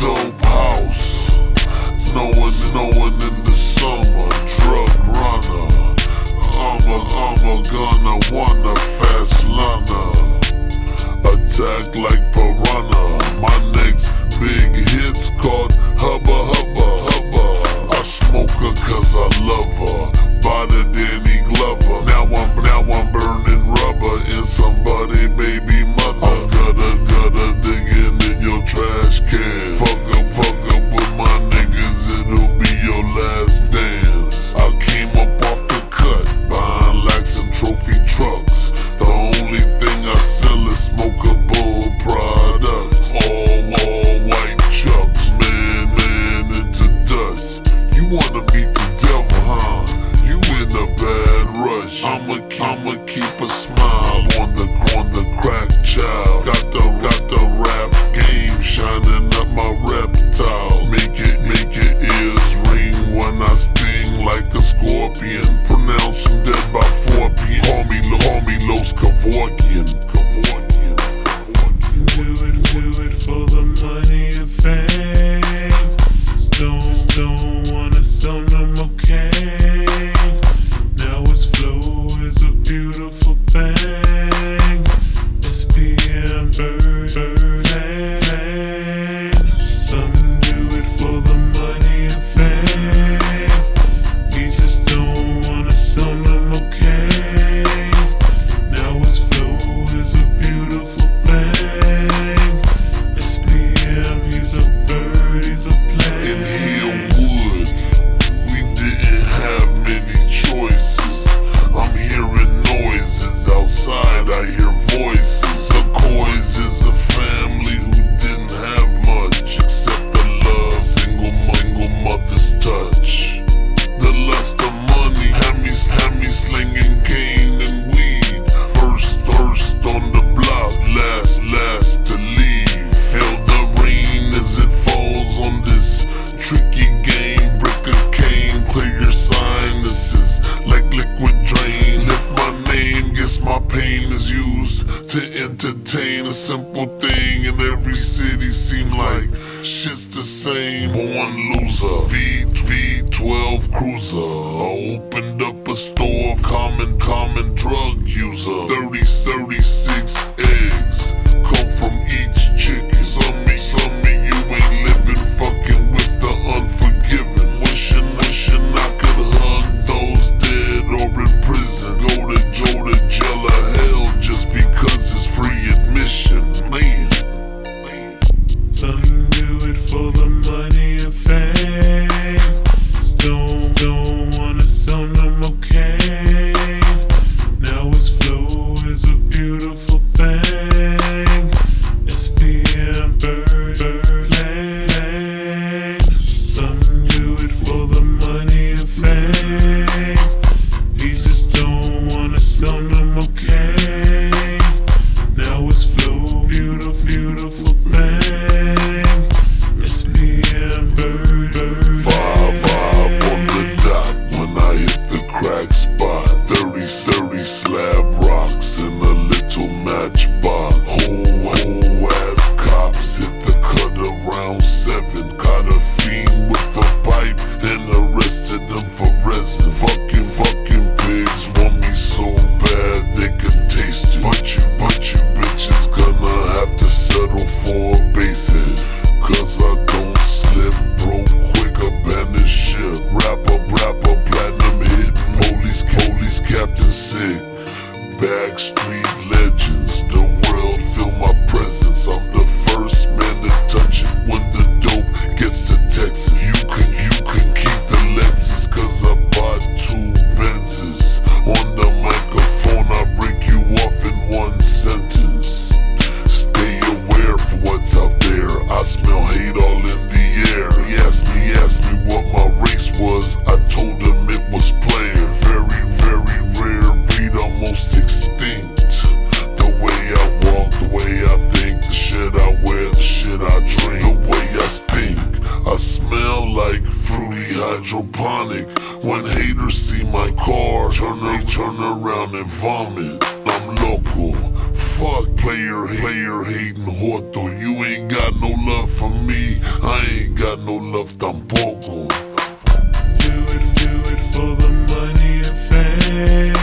dope house. Snowing in the summer, drug runner. I'm a gunner, wanna fast learner. Attack like piranha. My next big hit's called Hubba Hubba Hubba. I smoke her cause I love her, body Danny Glover. Now I'm burning rubber in somebody baby mother. I'm gutter digging in your trash can. Fuck up with my niggas, it'll be your last dance. I came up off the cut, buying lax and trophy trucks. The only thing I sell is smokable products. All white chucks, man into dust. You wanna meet the devil, huh? You in a bad rush. I'ma keep a smile on the crack child. Got the rap game shining up my reptile. Make your ears ring when I sting like a scorpion. Pronounce them dead by 4 p.m. Call me Los Kevorkian. Do it for the money and fame. Don't wanna sell them okay. Now its flow is a beautiful thing. SPM bird lane. Some do it for the money and fame. We just don't wanna sell them okay. Now its flow is a beautiful thing. SPM, he's a bird, he's a plane. In Hillwood, we didn't have many choices. I'm hearing noises outside, I hear voices. The Coys is a family who didn't have much except the love, single mother's touch. The lust of money had me slinging cane and weed. First on the block, last to leave. Feel the rain as it falls on this tricky game. Brick of cane, clear your sinuses like liquid drain. If my name gets my pain is used to entertain a simple thing in every city. Seem like shit's the same. Born loser, V12 cruiser. I opened up a store of common drug user. 36 eggs come from each chicken. Some of you ain't living, fucking with the unforgiven. Wishing I could hug those dead or in prison. Go to jail or hell just because it's free admission. Man. Some do it for the money and fame. Don't wanna sell them okay. Now its flow is a beautiful thing. SPM bird lane. Some do it for the money and fame. We just don't wanna sell them okay. Now its flow, beautiful thing. SPM bird Five on the dot when I hit the crack spot. 30 slab rocks in a little matchbox. Whole ass cops hit the cut around 7. Caught a fiend with a pipe and arrested him for resin. Fucking pigs want me so bad they can taste it. But you bitches gonna have to settle for a basic. Cause I don't slip, broke quick, abandon ship. Rapper, platinum hit, police captain sick. Backstreet legends, the world feel my presence. I'm the first man to touch it when the dope gets to Texas. You can keep the Lexus cause I bought 2 Benzes. On the microphone I break you off in 1 sentence. Stay aware for what's out there. I smell hate all in the air. He asked me what my race was. I told him it was player. Very rare breed, almost extinct. The way I walk, the way I think, the shit I wear, the shit I drink, the way I stink. I smell like fruity hydroponic. When haters see my car, turn around and vomit. I'm local. fuck. Player hating joto. You ain't got no love for me, I ain't got no love tampoco. Do it for the money and fame.